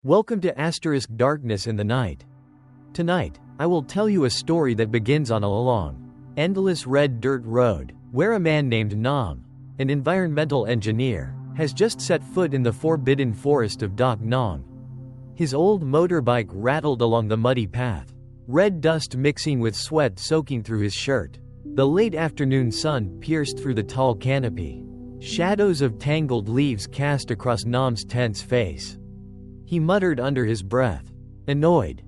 Welcome to Darkness in the Night. Tonight, I will tell you a story that begins on a long, endless red dirt road, where a man named Nam, an environmental engineer, has just set foot in the forbidden forest of Dak Nong. His old motorbike rattled along the muddy path, red dust mixing with sweat soaking through his shirt. The late afternoon sun pierced through the tall canopy. Shadows of tangled leaves cast across Nam's tense face. He muttered under his breath, annoyed.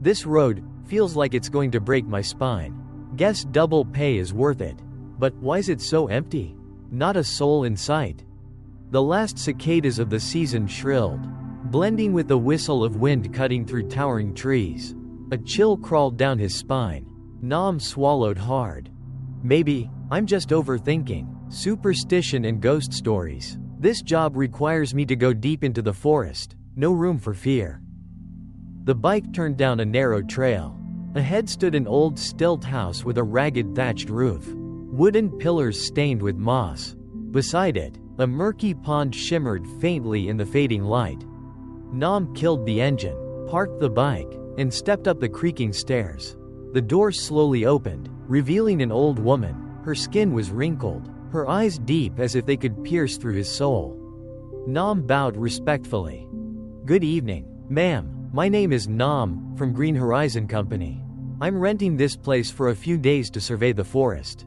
This road feels like it's going to break my spine. Guess double pay is worth it. But why's it so empty? Not a soul in sight. The last cicadas of the season shrilled, blending with the whistle of wind cutting through towering trees. A chill crawled down his spine. Nam swallowed hard. Maybe I'm just overthinking superstition and ghost stories. This job requires me to go deep into the forest. No room for fear. The bike turned down a narrow trail. Ahead stood an old stilt house with a ragged thatched roof, wooden pillars stained with moss. Beside it, a murky pond shimmered faintly in the fading light. Nam killed the engine, parked the bike, and stepped up the creaking stairs. The door slowly opened, revealing an old woman. Her skin was wrinkled, her eyes deep as if they could pierce through his soul. Nam bowed respectfully. "Good evening, ma'am. My name is Nam, from Green Horizon Company. I'm renting this place for a few days to survey the forest."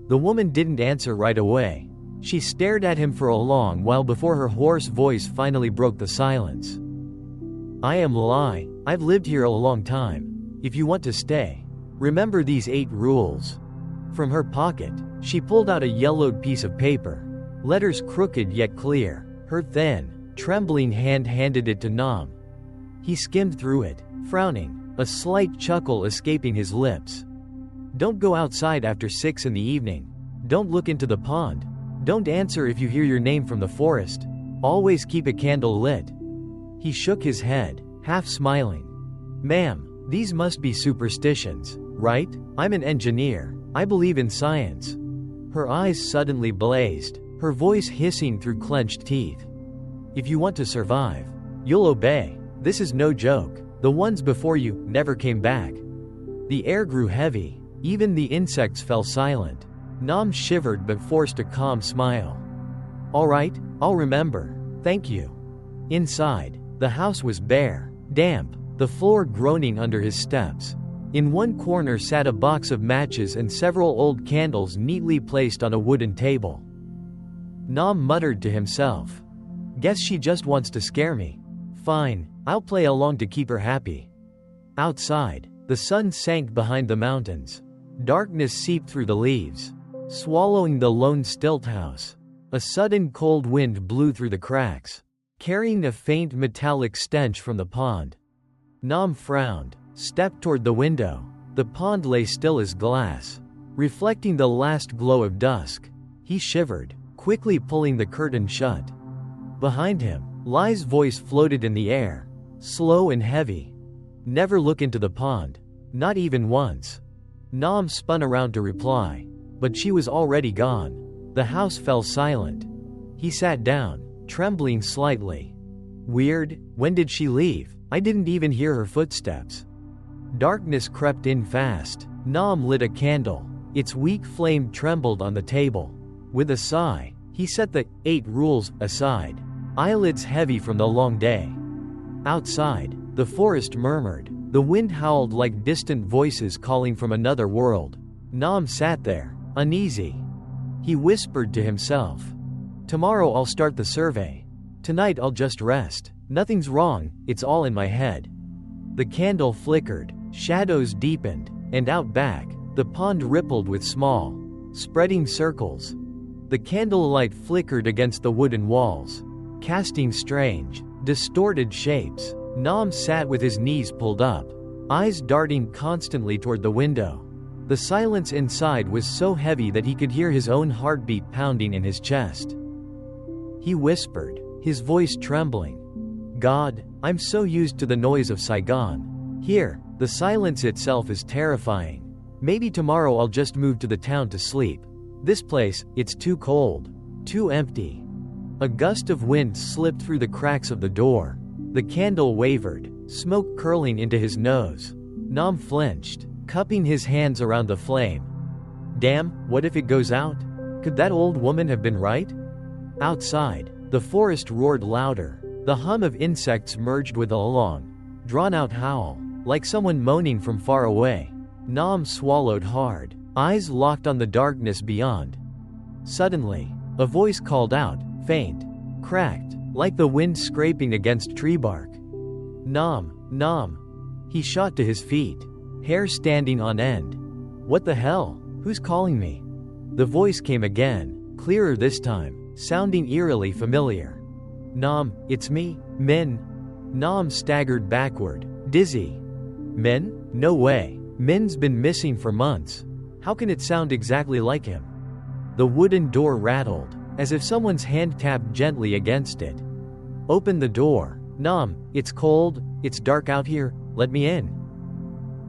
The woman didn't answer right away. She stared at him for a long while before her hoarse voice finally broke the silence. "I am Lai. I've lived here a long time. If you want to stay, remember these 8 rules." From her pocket, she pulled out a yellowed piece of paper. Letters crooked yet clear. Her thin, trembling hand handed it to Nam. He skimmed through it, frowning, a slight chuckle escaping his lips. "Don't go outside after 6 in the evening. Don't look into the pond. Don't answer if you hear your name from the forest. Always keep a candle lit." He shook his head, half smiling. "Ma'am, these must be superstitions, right? I'm an engineer. I believe in science." Her eyes suddenly blazed, her voice hissing through clenched teeth. "If you want to survive, you'll obey. This is no joke. The ones before you never came back." The air grew heavy. Even the insects fell silent. Nam shivered but forced a calm smile. "All right, I'll remember. Thank you." Inside, the house was bare, damp, the floor groaning under his steps. In one corner sat a box of matches and several old candles neatly placed on a wooden table. Nam muttered to himself, "Guess she just wants to scare me. Fine, I'll play along to keep her happy." Outside, the sun sank behind the mountains. Darkness seeped through the leaves, swallowing the lone stilt house. A sudden cold wind blew through the cracks, carrying a faint metallic stench from the pond. Nam frowned, stepped toward the window. The pond lay still as glass, reflecting the last glow of dusk. He shivered, quickly pulling the curtain shut. Behind him, Lai's voice floated in the air, slow and heavy. "Never look into the pond. Not even once." Nam spun around to reply, but she was already gone. The house fell silent. He sat down, trembling slightly. "Weird, when did she leave? I didn't even hear her footsteps." Darkness crept in fast. Nam lit a candle. Its weak flame trembled on the table. With a sigh, he set the 8 rules aside, eyelids heavy from the long day. Outside, the forest murmured. The wind howled like distant voices calling from another world. Nam sat there, uneasy. He whispered to himself, "Tomorrow I'll start the survey. Tonight I'll just rest. Nothing's wrong, it's all in my head." The candle flickered, shadows deepened, and out back, the pond rippled with small, spreading circles. The candlelight flickered against the wooden walls, casting strange, distorted shapes. Nam sat with his knees pulled up, eyes darting constantly toward the window. The silence inside was so heavy that he could hear his own heartbeat pounding in his chest. He whispered, his voice trembling, "God, I'm so used to the noise of Saigon. Here, the silence itself is terrifying. Maybe tomorrow I'll just move to the town to sleep. This place, it's too cold, too empty." A gust of wind slipped through the cracks of the door, The candle wavered, smoke curling into his nose. Nam flinched, cupping his hands around the flame. Damn, what if it goes out? Could that old woman have been right? Outside, the forest roared louder. The hum of insects merged with a long, drawn-out howl, like someone moaning from far away. Nam swallowed hard, eyes locked on the darkness beyond. Suddenly, a voice called out, faint, cracked, like the wind scraping against tree bark. Nam, Nam. He shot to his feet, hair standing on end. What the hell? Who's calling me? The voice came again, clearer this time, sounding eerily familiar. Nam, it's me, Min. Nam staggered backward, dizzy. Min? No way. Min's been missing for months. How can it sound exactly like him? The wooden door rattled, as if someone's hand tapped gently against it. Open the door. Nam, it's cold, it's dark out here, let me in.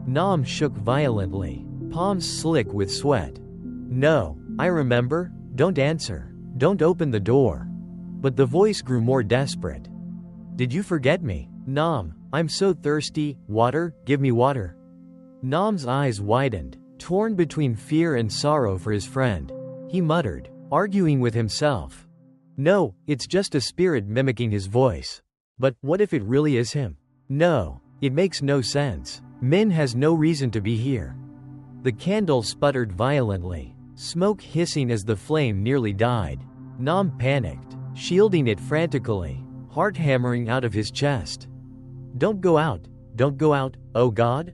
Nam shook violently, palms slick with sweat. No, I remember, don't answer, don't open the door. But the voice grew more desperate. Did you forget me? Nam, I'm so thirsty, water, give me water. Nam's eyes widened, torn between fear and sorrow for his friend. He muttered, arguing with himself. No, it's just a spirit mimicking his voice. But what if it really is him? No, it makes no sense. Min has no reason to be here. The candle sputtered violently, smoke hissing as the flame nearly died. Nam panicked, shielding it frantically, heart hammering out of his chest. Don't go out, oh God?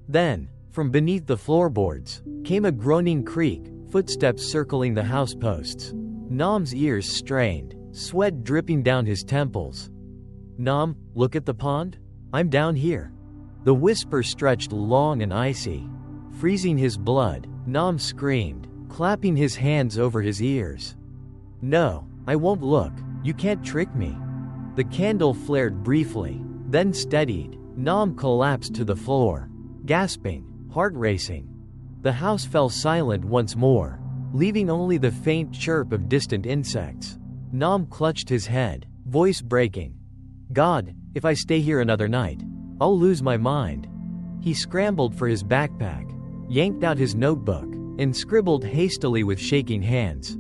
Then, from beneath the floorboards, came a groaning creak, footsteps circling the house posts. Nam's ears strained, sweat dripping down his temples. Nam, look at the pond? I'm down here. The whisper stretched long and icy. Freezing his blood, Nam screamed, clapping his hands over his ears. No, I won't look, you can't trick me. The candle flared briefly, then steadied. Nam collapsed to the floor, gasping, heart racing. The house fell silent once more, leaving only the faint chirp of distant insects. Nam clutched his head, voice breaking. God, if I stay here another night, I'll lose my mind. He scrambled for his backpack, yanked out his notebook, and scribbled hastily with shaking hands.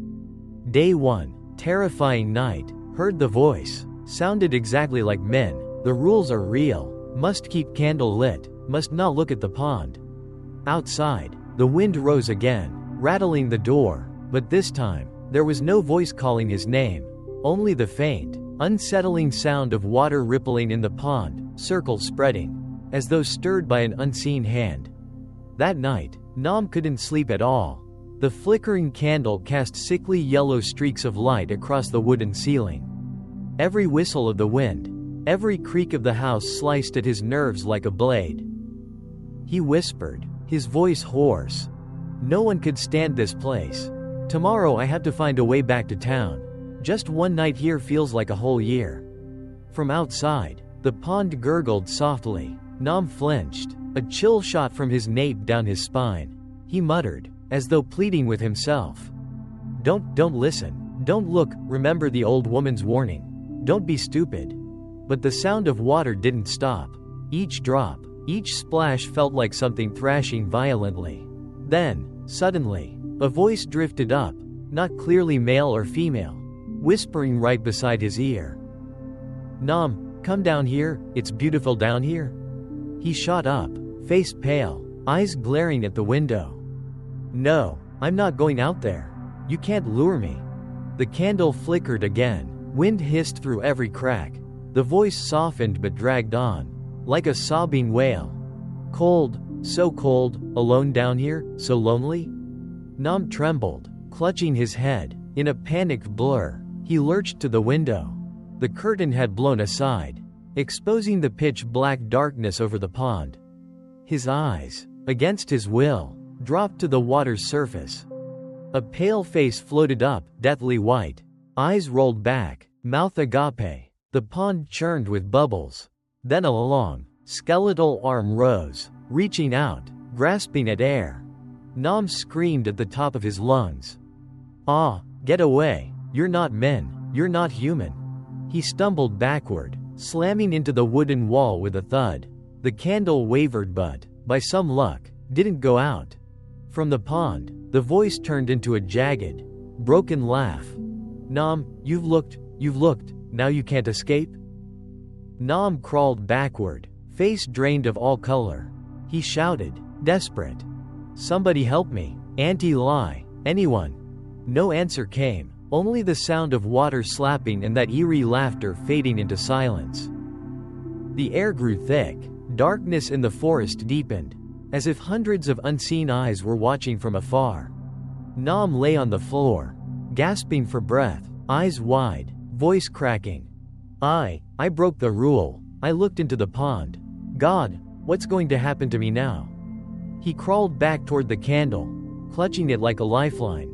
Day 1, terrifying night, heard the voice, sounded exactly like Min. The rules are real, must keep candle lit, must not look at the pond. Outside, the wind rose again, rattling the door, but this time, there was no voice calling his name, only the faint, unsettling sound of water rippling in the pond, circles spreading, as though stirred by an unseen hand. That night, Nam couldn't sleep at all. The flickering candle cast sickly yellow streaks of light across the wooden ceiling. Every whistle of the wind, every creak of the house sliced at his nerves like a blade. He whispered, his voice hoarse. No one could stand this place. Tomorrow I have to find a way back to town. Just one night here feels like a whole year. From outside, the pond gurgled softly. Nam flinched, a chill shot from his nape down his spine. He muttered, as though pleading with himself. Don't listen. Don't look, remember the old woman's warning. Don't be stupid. But the sound of water didn't stop. Each drop, each splash felt like something thrashing violently. Then, suddenly, a voice drifted up, not clearly male or female, whispering right beside his ear. Nam, come down here, it's beautiful down here. He shot up, face pale, eyes glaring at the window. No, I'm not going out there. You can't lure me. The candle flickered again, wind hissed through every crack. The voice softened but dragged on, like a sobbing wail. Cold, so cold, alone down here, so lonely? Nam trembled, clutching his head. In a panicked blur, he lurched to the window. The curtain had blown aside, exposing the pitch-black darkness over the pond. His eyes, against his will, dropped to the water's surface. A pale face floated up, deathly white. Eyes rolled back, mouth agape. The pond churned with bubbles. Then a long, skeletal arm rose, reaching out, grasping at air. Nam screamed at the top of his lungs. Ah, get away, you're not men, you're not human. He stumbled backward, slamming into the wooden wall with a thud. The candle wavered but, by some luck, didn't go out. From the pond, the voice turned into a jagged, broken laugh. "Nam, you've looked, now you can't escape?" Nam crawled backward, face drained of all color. He shouted, desperate. "Somebody help me, Auntie Lai, anyone?" No answer came, only the sound of water slapping and that eerie laughter fading into silence. The air grew thick, darkness in the forest deepened, as if hundreds of unseen eyes were watching from afar. Nam lay on the floor, gasping for breath, eyes wide, voice cracking. I broke the rule. I looked into the pond. God, what's going to happen to me now?" He crawled back toward the candle, clutching it like a lifeline.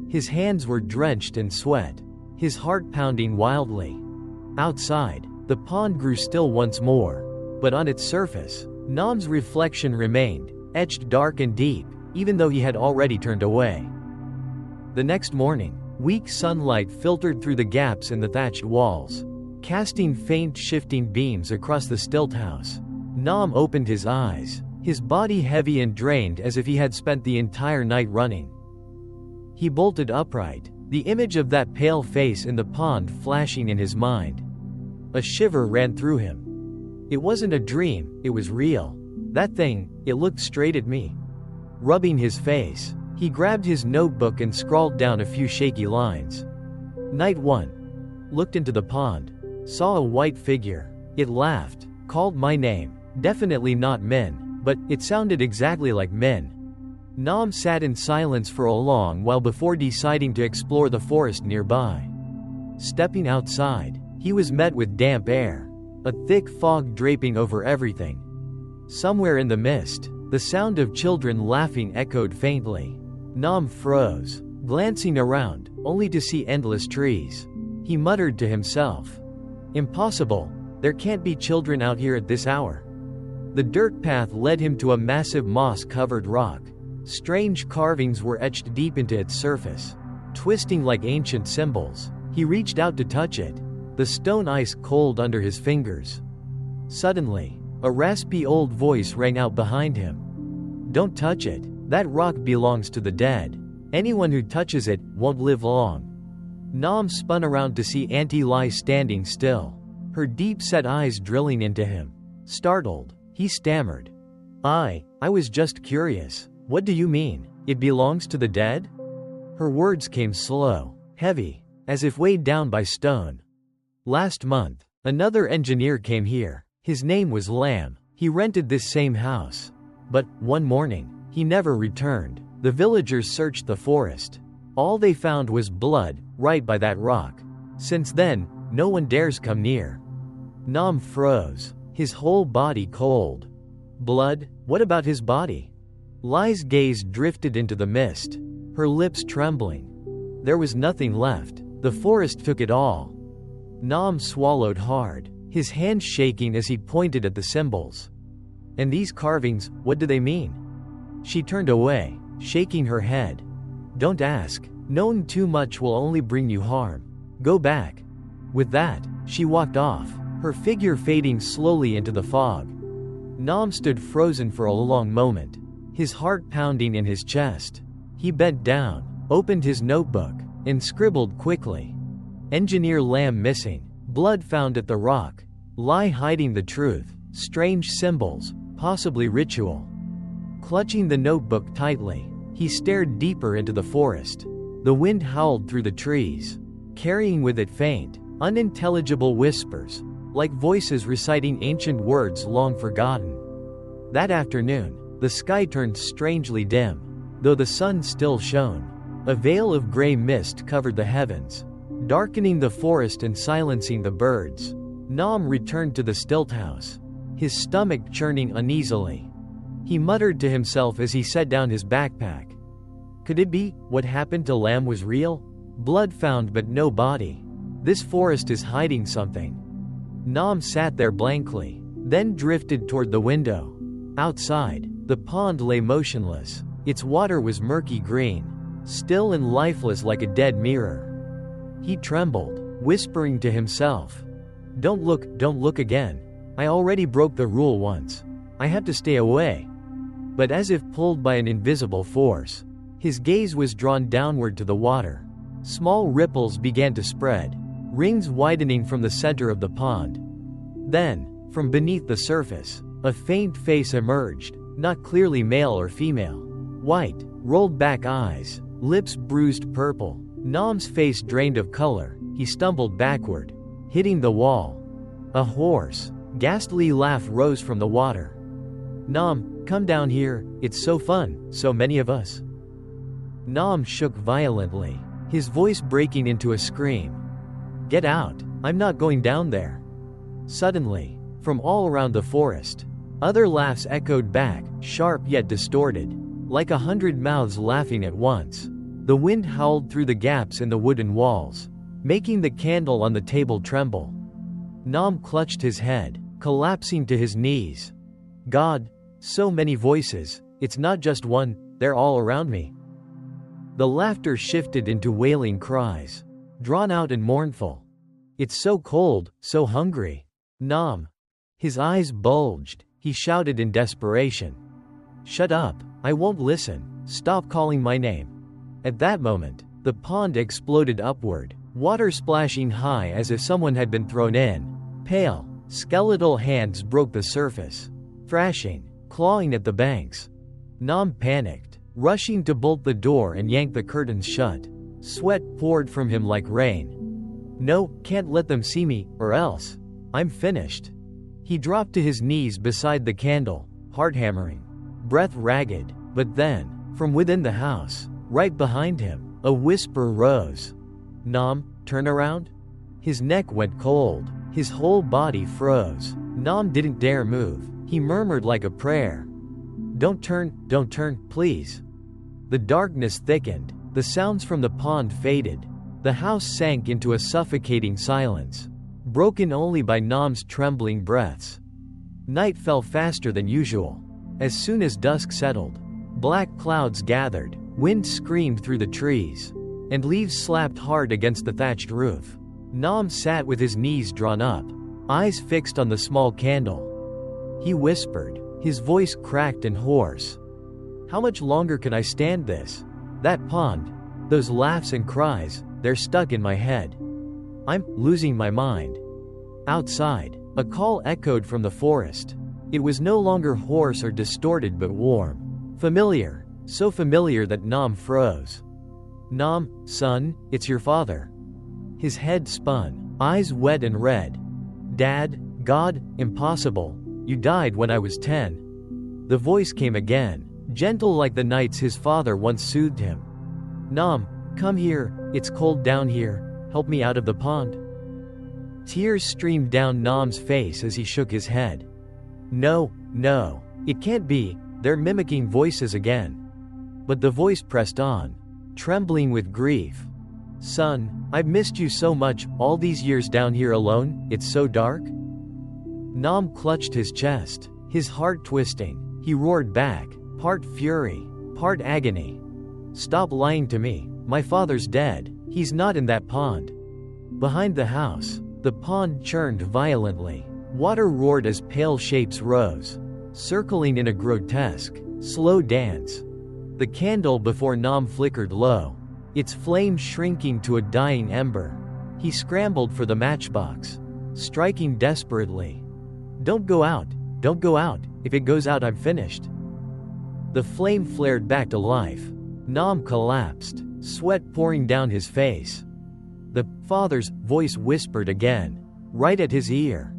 His hands were drenched in sweat, his heart pounding wildly. Outside, the pond grew still once more, but on its surface, Nam's reflection remained, etched dark and deep, even though he had already turned away. The next morning, weak sunlight filtered through the gaps in the thatched walls, casting faint shifting beams across the stilt house. Nam opened his eyes, his body heavy and drained as if he had spent the entire night running. He bolted upright, the image of that pale face in the pond flashing in his mind. A shiver ran through him. It wasn't a dream, it was real. That thing, it looked straight at me. Rubbing his face, he grabbed his notebook and scrawled down a few shaky lines. Night 1. Looked into the pond. Saw a white figure. It laughed, called my name. Definitely not Min, but it sounded exactly like Min. Nam sat in silence for a long while before deciding to explore the forest nearby. Stepping outside, he was met with damp air, a thick fog draping over everything. Somewhere in the mist, the sound of children laughing echoed faintly. Nam froze, glancing around, only to see endless trees. He muttered to himself, "Impossible, there can't be children out here at this hour." The dirt path led him to a massive moss-covered rock. Strange carvings were etched deep into its surface, twisting like ancient symbols. He reached out to touch it, the stone ice cold under his fingers. Suddenly, a raspy old voice rang out behind him. "Don't touch it, that rock belongs to the dead. Anyone who touches it won't live long." Nam spun around to see Auntie Lai standing still, her deep-set eyes drilling into him. Startled, he stammered, I was just curious. What do you mean, it belongs to the dead?" Her words came slow, heavy, as if weighed down by stone. "Last month, another engineer came here. His name was Lam. He rented this same house. But, one morning, he never returned. The villagers searched the forest. All they found was blood, right by that rock. Since then, no one dares come near." Nam froze, his whole body cold. "Blood? What about his body?" Lai's gaze drifted into the mist, her lips trembling. There was nothing left. The forest took it all. Nam swallowed hard, his hands shaking as he pointed at the symbols. "And these carvings, what do they mean?" She turned away, shaking her head. "Don't ask. Knowing too much will only bring you harm. Go back." With that, she walked off, her figure fading slowly into the fog. Nam stood frozen for a long moment, his heart pounding in his chest. He bent down, opened his notebook, and scribbled quickly. Engineer Lam missing, blood found at the rock, Lai hiding the truth, strange symbols, possibly ritual. Clutching the notebook tightly, he stared deeper into the forest. The wind howled through the trees, carrying with it faint, unintelligible whispers, like voices reciting ancient words long forgotten. That afternoon, the sky turned strangely dim, though the sun still shone. A veil of gray mist covered the heavens, darkening the forest and silencing the birds. Nam returned to the stilt house, his stomach churning uneasily. He muttered to himself as he set down his backpack. Could it be, what happened to Lam was real? Blood found but no body. This forest is hiding something. Nam sat there blankly, then drifted toward the window. Outside, the pond lay motionless. Its water was murky green, still and lifeless like a dead mirror. He trembled, whispering to himself, Don't look again. I already broke the rule once. I have to stay away." But as if pulled by an invisible force, his gaze was drawn downward to the water. Small ripples began to spread, rings widening from the center of the pond. Then, from beneath the surface, a faint face emerged, not clearly male or female. White, rolled back eyes, lips bruised purple. Nam's face drained of color. He stumbled backward, hitting the wall. A hoarse, ghastly laugh rose from the water. "Nam, come down here, it's so fun, so many of us." Nam shook violently, his voice breaking into a scream. "Get out, I'm not going down there." Suddenly, from all around the forest, other laughs echoed back, sharp yet distorted, like 100 mouths laughing at once. The wind howled through the gaps in the wooden walls, making the candle on the table tremble. Nam clutched his head, collapsing to his knees. "God, so many voices, it's not just one, they're all around me." The laughter shifted into wailing cries, drawn out and mournful. "It's so cold, so hungry." Nam. His eyes bulged, he shouted in desperation. "Shut up, I won't listen, stop calling my name." At that moment, the pond exploded upward, water splashing high as if someone had been thrown in. Pale, skeletal hands broke the surface, thrashing, clawing at the banks. Nam panicked, rushing to bolt the door and yank the curtains shut. Sweat poured from him like rain. "No, can't let them see me, or else. I'm finished." He dropped to his knees beside the candle, heart hammering, breath ragged. But then, from within the house, right behind him, a whisper rose. "Nam, turn around." His neck went cold, his whole body froze. Nam didn't dare move. He murmured like a prayer. Don't turn, please." The darkness thickened, the sounds from the pond faded. The house sank into a suffocating silence, broken only by Nam's trembling breaths. Night fell faster than usual. As soon as dusk settled, black clouds gathered, wind screamed through the trees, and leaves slapped hard against the thatched roof. Nam sat with his knees drawn up, eyes fixed on the small candle. He whispered, his voice cracked and hoarse. "How much longer can I stand this? That pond, those laughs and cries, they're stuck in my head. I'm losing my mind." Outside, a call echoed from the forest. It was no longer hoarse or distorted but warm. Familiar, so familiar that Nam froze. "Nam, son, it's your father." His head spun, eyes wet and red. "Dad, God, impossible. You died when I was 10. The voice came again, gentle like the nights his father once soothed him. "Nam, come here, it's cold down here, help me out of the pond." Tears streamed down Nam's face as he shook his head. No, it can't be, they're mimicking voices again." But the voice pressed on, trembling with grief. "Son, I've missed you so much, all these years down here alone, it's so dark." Nam clutched his chest, his heart twisting. He roared back, part fury, part agony. "Stop lying to me, my father's dead, he's not in that pond." Behind the house, the pond churned violently. Water roared as pale shapes rose, circling in a grotesque, slow dance. The candle before Nam flickered low, its flame shrinking to a dying ember. He scrambled for the matchbox, striking desperately. Don't go out, if it goes out I'm finished." The flame flared back to life. Nam collapsed, sweat pouring down his face. The father's voice whispered again, right at his ear.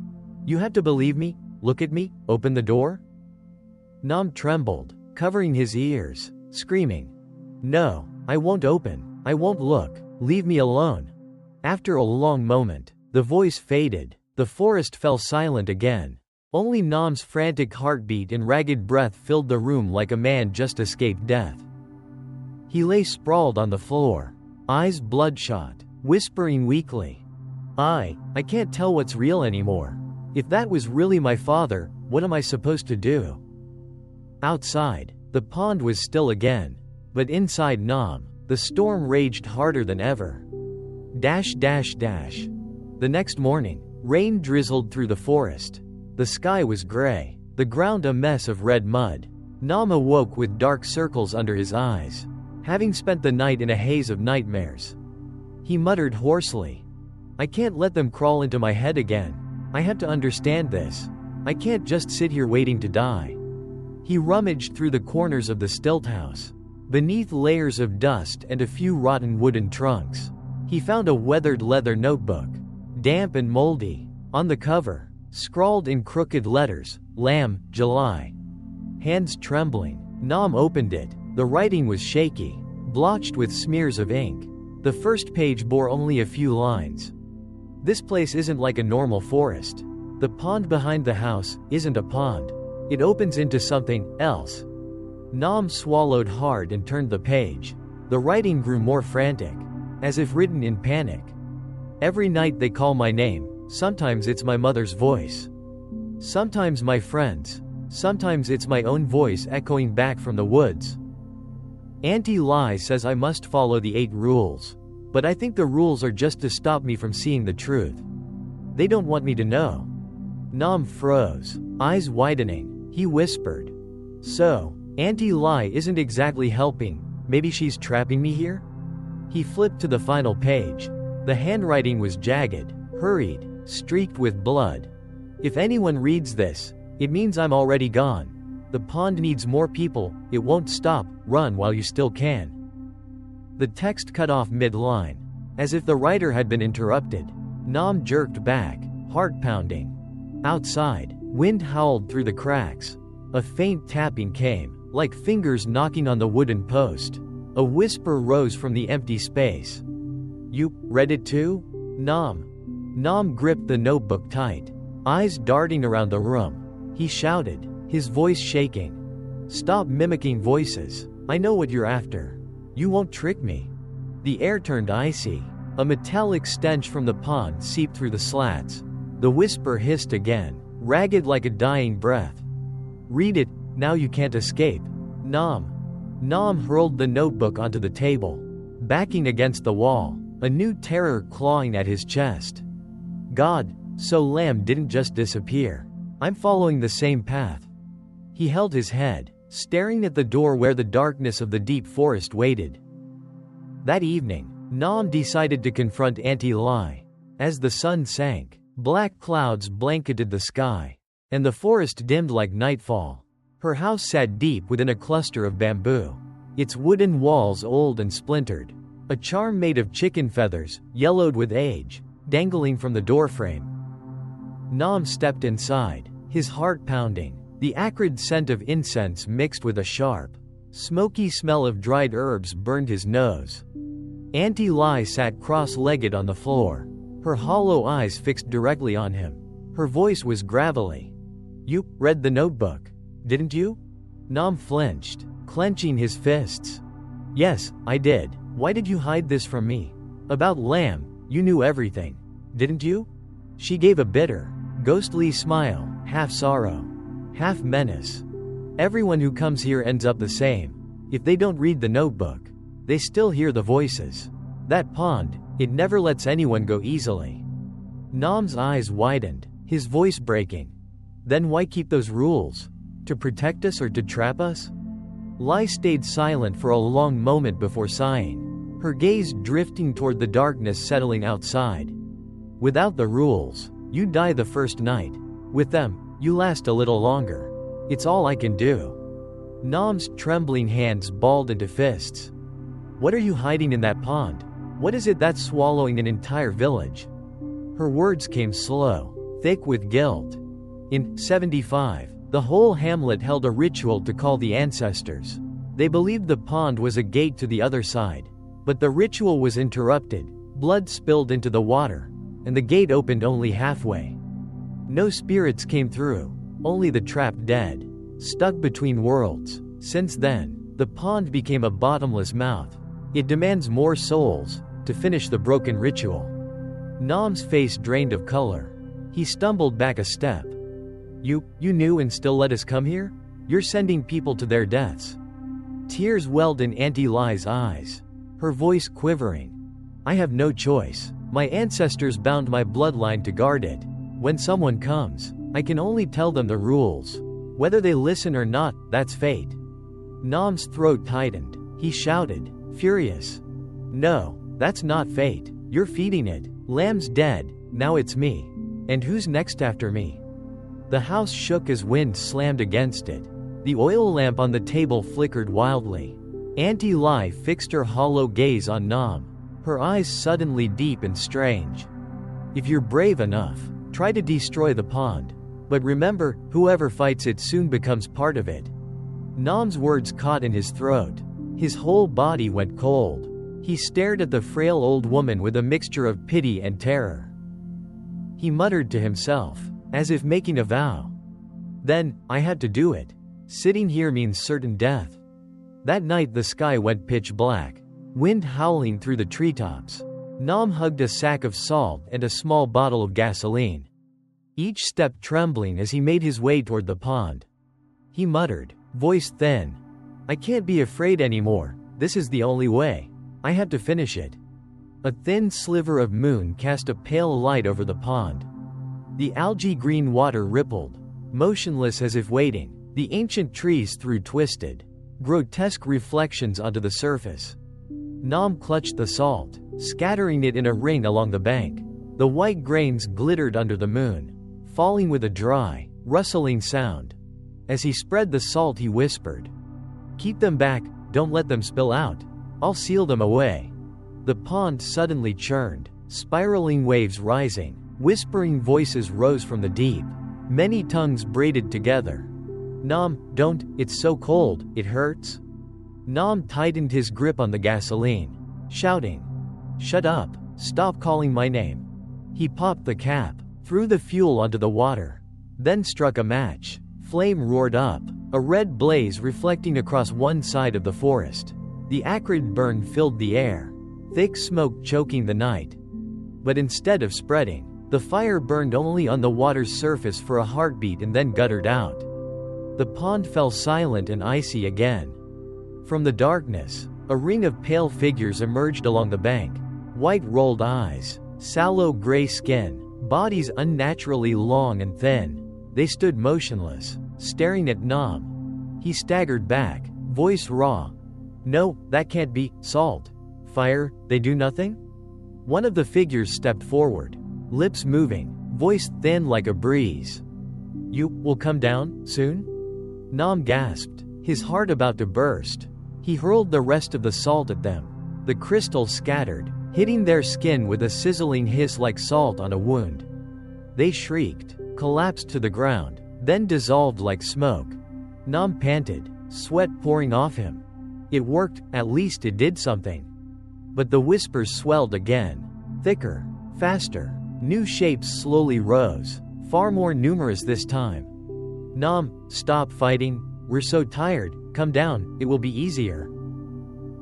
"You have to believe me, look at me, open the door." Nam trembled, covering his ears, screaming, "No, I won't open, I won't look, leave me alone." After a long moment, the voice faded, the forest fell silent again. Only Nam's frantic heartbeat and ragged breath filled the room like a man just escaped death. He lay sprawled on the floor, eyes bloodshot, whispering weakly, I can't tell what's real anymore. If that was really my father, what am I supposed to do?" Outside, the pond was still again, but inside Nam, the storm raged harder than ever. The next morning, Rain drizzled through the forest. The sky was gray, the ground a mess of red mud. Nam awoke with dark circles under his eyes, having spent the night in a haze of nightmares. He muttered hoarsely, "I can't let them crawl into my head again. I have to understand this. I can't just sit here waiting to die." He rummaged through the corners of the stilt house. Beneath layers of dust and a few rotten wooden trunks, he found a weathered leather notebook, damp and moldy. On the cover, scrawled in crooked letters, "Lamb, July." Hands trembling, Nam opened it. The writing was shaky, blotched with smears of ink. The first page bore only a few lines. "This place isn't like a normal forest. The pond behind the house isn't a pond. It opens into something else." Nam swallowed hard and turned the page. The writing grew more frantic, as if written in panic. "Every night they call my name. Sometimes it's my mother's voice. Sometimes my friends. Sometimes it's my own voice echoing back from the woods. Auntie Lai says I must follow the 8 rules. But I think the rules are just to stop me from seeing the truth. They don't want me to know." Nam froze, eyes widening. He whispered, "So, Auntie Lai isn't exactly helping. Maybe she's trapping me here?" He flipped to the final page. The handwriting was jagged, hurried, streaked with blood. "If anyone reads this, it means I'm already gone. The pond needs more people. It won't stop. Run while you still can." The text cut off mid-line, as if the writer had been interrupted. Nam jerked back, heart pounding. Outside, wind howled through the cracks. A faint tapping came, like fingers knocking on the wooden post. A whisper rose from the empty space. "You read it too?" Nam gripped the notebook tight, eyes darting around the room. He shouted, his voice shaking, "Stop mimicking voices. I know what you're after. You won't trick me." The air turned icy. A metallic stench from the pond seeped through the slats. The whisper hissed again, ragged like a dying breath. "Read it, now you can't escape." Nam hurled the notebook onto the table, backing against the wall, a new terror clawing at his chest. "God, so Lamb didn't just disappear. I'm following the same path." He held his head, staring at the door where the darkness of the deep forest waited. That evening, Nam decided to confront Auntie Lai. As the sun sank, black clouds blanketed the sky, and the forest dimmed like nightfall. Her house sat deep within a cluster of bamboo, its wooden walls old and splintered. A charm made of chicken feathers, yellowed with age, dangling from the doorframe. Nam stepped inside, his heart pounding. The acrid scent of incense mixed with a sharp, smoky smell of dried herbs burned his nose. Auntie Lai sat cross-legged on the floor, her hollow eyes fixed directly on him. Her voice was gravelly. "You read the notebook, didn't you?" Nam flinched, clenching his fists. "Yes, I did. Why did you hide this from me? About Lamb, you knew everything, didn't you?" She gave a bitter, ghostly smile, half sorrow, half menace. "Everyone who comes here ends up the same. If they don't read the notebook, they still hear the voices. That pond, it never lets anyone go easily." Nam's eyes widened, his voice breaking. "Then why keep those rules? To protect us or to trap us?" Lai stayed silent for a long moment before sighing, her gaze drifting toward the darkness settling outside. "Without the rules, you die the first night. With them, you last a little longer. It's all I can do." Nam's trembling hands balled into fists. "What are you hiding in that pond? What is it that's swallowing an entire village?" Her words came slow, thick with guilt. In 75, the whole hamlet held a ritual to call the ancestors. They believed the pond was a gate to the other side. But the ritual was interrupted, blood spilled into the water, and the gate opened only halfway. No spirits came through, only the trapped dead, stuck between worlds. Since then, the pond became a bottomless mouth. It demands more souls to finish the broken ritual. Nam's face drained of color. He stumbled back a step. You knew and still let us come here? You're sending people to their deaths." Tears welled in Auntie Lai's eyes, her voice quivering. "I have no choice. My ancestors bound my bloodline to guard it. When someone comes, I can only tell them the rules. Whether they listen or not, that's fate. Nam's throat tightened. He shouted, furious. No, that's not fate. You're feeding it. Lamb's dead, now it's me. And who's next after me? The house shook as wind slammed against it. The oil lamp on the table flickered wildly. Auntie Lai fixed her hollow gaze on Nam, her eyes suddenly deep and strange. If you're brave enough, try to destroy the pond. But remember, whoever fights it soon becomes part of it. Nam's words caught in his throat. His whole body went cold. He stared at the frail old woman with a mixture of pity and terror. He muttered to himself, as if making a vow. Then, I had to do it. Sitting here means certain death. That night the sky went pitch black, wind howling through the treetops. Nam hugged a sack of salt and a small bottle of gasoline, each step trembling as he made his way toward the pond. He muttered, voice thin, I can't be afraid anymore, this is the only way. I had to finish it. A thin sliver of moon cast a pale light over the pond. The algae-green water rippled, motionless as if waiting. The ancient trees threw twisted, grotesque reflections onto the surface. Nam clutched the salt, scattering it in a ring along the bank. The white grains glittered under the moon, falling with a dry, rustling sound. As he spread the salt he whispered, keep them back, don't let them spill out. I'll seal them away. The pond suddenly churned, spiraling waves rising. Whispering voices rose from the deep. Many tongues braided together. Nam, don't, it's so cold, it hurts. Nam tightened his grip on the gasoline, shouting, shut up, stop calling my name. He popped the cap, threw the fuel onto the water, then struck a match. Flame roared up, a red blaze reflecting across one side of the forest. The acrid burn filled the air, thick smoke choking the night. But instead of spreading, the fire burned only on the water's surface for a heartbeat and then guttered out. The pond fell silent and icy again. From the darkness, a ring of pale figures emerged along the bank. White rolled eyes, sallow gray skin, bodies unnaturally long and thin. They stood motionless, staring at Nam. He staggered back, voice raw. No, that can't be. Salt. Fire, they do nothing? One of the figures stepped forward, lips moving, voice thin like a breeze. You will come down, soon? Nam gasped, his heart about to burst. He hurled the rest of the salt at them. The crystals scattered, hitting their skin with a sizzling hiss like salt on a wound. They shrieked, collapsed to the ground, then dissolved like smoke. Nam panted, sweat pouring off him. It worked, at least it did something. But the whispers swelled again, thicker, faster. New shapes slowly rose, far more numerous this time. Nam, stop fighting, we're so tired, come down, it will be easier.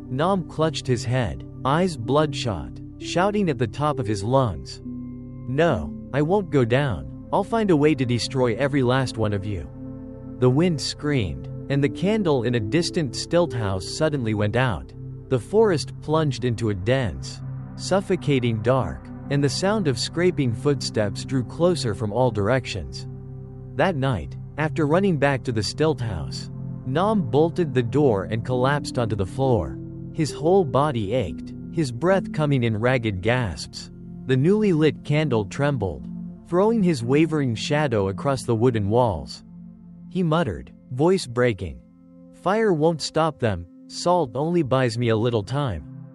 Nam clutched his head, eyes bloodshot, shouting at the top of his lungs. No, I won't go down, I'll find a way to destroy every last one of you. The wind screamed, and the candle in a distant stilt house suddenly went out. The forest plunged into a dense, suffocating dark, and the sound of scraping footsteps drew closer from all directions. That night, after running back to the stilt house, Nam bolted the door and collapsed onto the floor. His whole body ached, his breath coming in ragged gasps. The newly lit candle trembled, throwing his wavering shadow across the wooden walls. He muttered, voice breaking, fire won't stop them, salt only buys me a little time.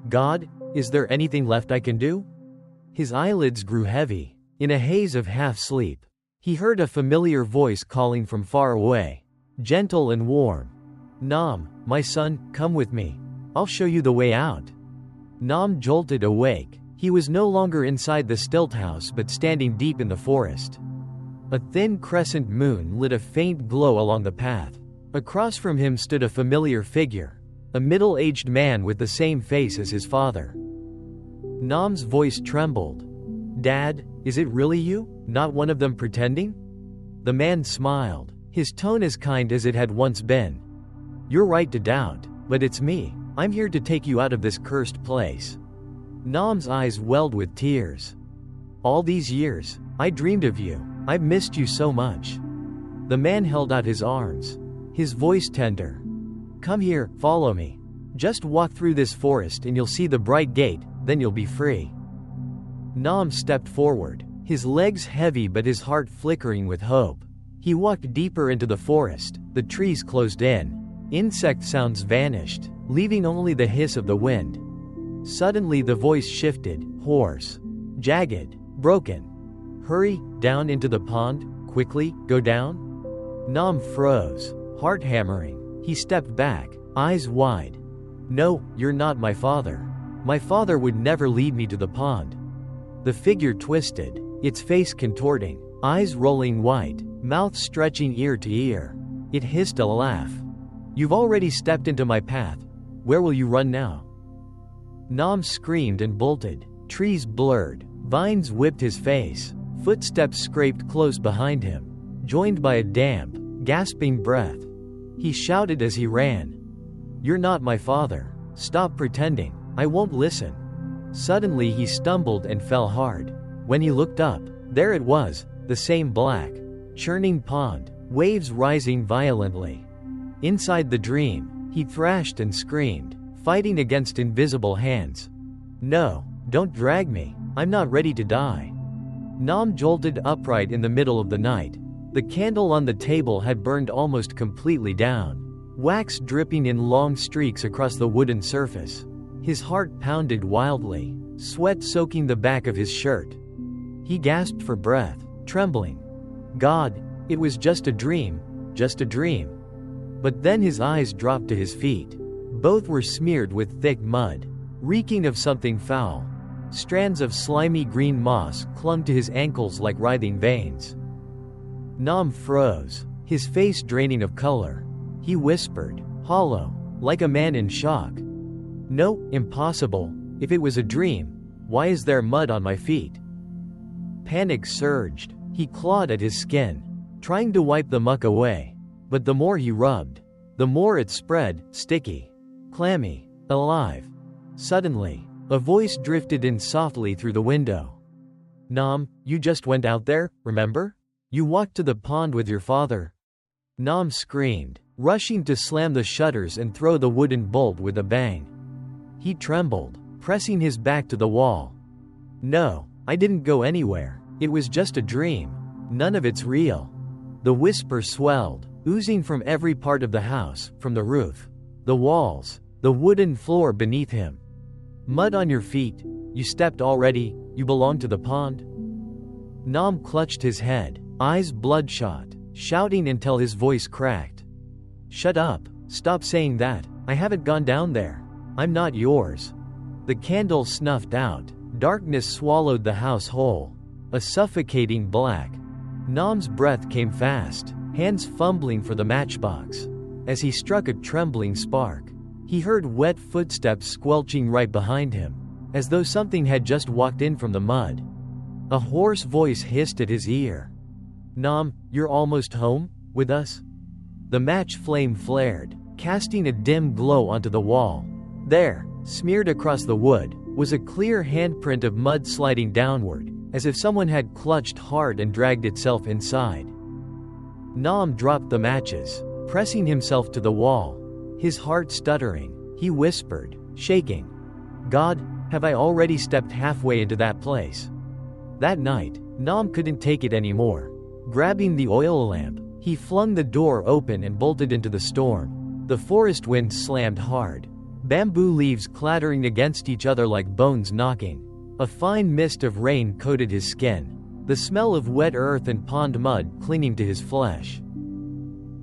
God, is there anything left I can do? His eyelids grew heavy. In a haze of half-sleep, he heard a familiar voice calling from far away, gentle and warm. Nam, my son, come with me. I'll show you the way out. Nam jolted awake. He was no longer inside the stilt house but standing deep in the forest. A thin crescent moon lit a faint glow along the path. Across from him stood a familiar figure, a middle-aged man with the same face as his father. Nam's voice trembled. Dad, is it really you? Not one of them pretending? The man smiled, his tone as kind as it had once been. You're right to doubt, but it's me. I'm here to take you out of this cursed place. Nam's eyes welled with tears. All these years, I dreamed of you. I've missed you so much." The man held out his arms, his voice tender. "Come here, follow me. Just walk through this forest and you'll see the bright gate, then you'll be free." Nam stepped forward, his legs heavy but his heart flickering with hope. He walked deeper into the forest, the trees closed in. Insect sounds vanished, leaving only the hiss of the wind. Suddenly the voice shifted, hoarse, jagged, broken. "Hurry, down into the pond, quickly, go down." Nam froze, heart hammering. He stepped back, eyes wide. "No, you're not my father. My father would never lead me to the pond." The figure twisted, its face contorting, eyes rolling white, mouth stretching ear to ear. It hissed a laugh. "You've already stepped into my path. Where will you run now?" Nam screamed and bolted. Trees blurred, vines whipped his face. Footsteps scraped close behind him, joined by a damp, gasping breath. He shouted as he ran. "You're not my father. Stop pretending. I won't listen." Suddenly he stumbled and fell hard. When he looked up, there it was, the same black, churning pond, waves rising violently. Inside the dream, he thrashed and screamed, fighting against invisible hands. "No, don't drag me. I'm not ready to die." Nam jolted upright in the middle of the night. The candle on the table had burned almost completely down, wax dripping in long streaks across the wooden surface. His heart pounded wildly, sweat soaking the back of his shirt. He gasped for breath, trembling. God, it was just a dream, just a dream. But then his eyes dropped to his feet. Both were smeared with thick mud, reeking of something foul. Strands of slimy green moss clung to his ankles like writhing veins. Nam froze, his face draining of color. He whispered, hollow, like a man in shock. "No, impossible. If it was a dream, why is there mud on my feet?" Panic surged. He clawed at his skin, trying to wipe the muck away. But the more he rubbed, the more it spread, sticky, clammy, alive. Suddenly, a voice drifted in softly through the window. "Nam, you just went out there, remember? You walked to the pond with your father." Nam screamed, rushing to slam the shutters and throw the wooden bolt with a bang. He trembled, pressing his back to the wall. "No, I didn't go anywhere. It was just a dream. None of it's real." The whisper swelled, oozing from every part of the house, from the roof, the walls, the wooden floor beneath him. "Mud on your feet. You stepped already. You belong to the pond." Nam clutched his head, eyes bloodshot, shouting until his voice cracked. "Shut up. Stop saying that. I haven't gone down there. I'm not yours." The candle snuffed out. Darkness swallowed the house whole. A suffocating black. Nam's breath came fast, hands fumbling for the matchbox. As he struck a trembling spark, he heard wet footsteps squelching right behind him, as though something had just walked in from the mud. A hoarse voice hissed at his ear. "Nam, you're almost home, with us?" The match flame flared, casting a dim glow onto the wall. There, smeared across the wood, was a clear handprint of mud sliding downward, as if someone had clutched hard and dragged itself inside. Nam dropped the matches, pressing himself to the wall, his heart stuttering. He whispered, shaking, "God, have I already stepped halfway into that place?" That night, Nam couldn't take it anymore. Grabbing the oil lamp, he flung the door open and bolted into the storm. The forest wind slammed hard, bamboo leaves clattering against each other like bones knocking. A fine mist of rain coated his skin, the smell of wet earth and pond mud clinging to his flesh.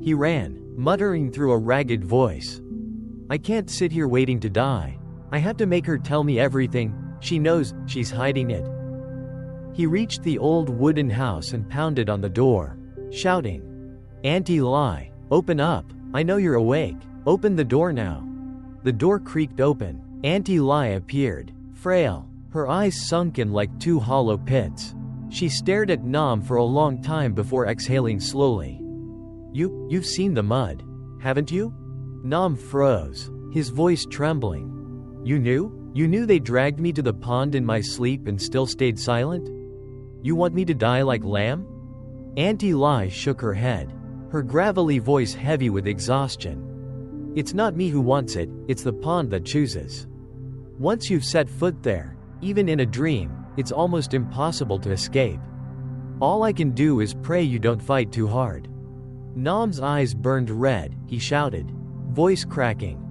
He ran, muttering through a ragged voice. "I can't sit here waiting to die. I have to make her tell me everything. She knows, she's hiding it." He reached the old wooden house and pounded on the door, shouting, "Auntie Lai, open up. I know you're awake. Open the door now." The door creaked open. Auntie Lai appeared, frail, her eyes sunken like two hollow pits. She stared at Nam for a long time before exhaling slowly. You've seen the mud, haven't you?" Nam froze, his voice trembling. You knew? You knew they dragged me to the pond in my sleep and still stayed silent?" You want me to die like lamb? Auntie Lai shook her head, her gravelly voice heavy with exhaustion. It's not me who wants it, it's the pond that chooses. Once you've set foot there, even in a dream, it's almost impossible to escape. All I can do is pray you don't fight too hard. Nam's eyes burned red, he shouted, voice cracking.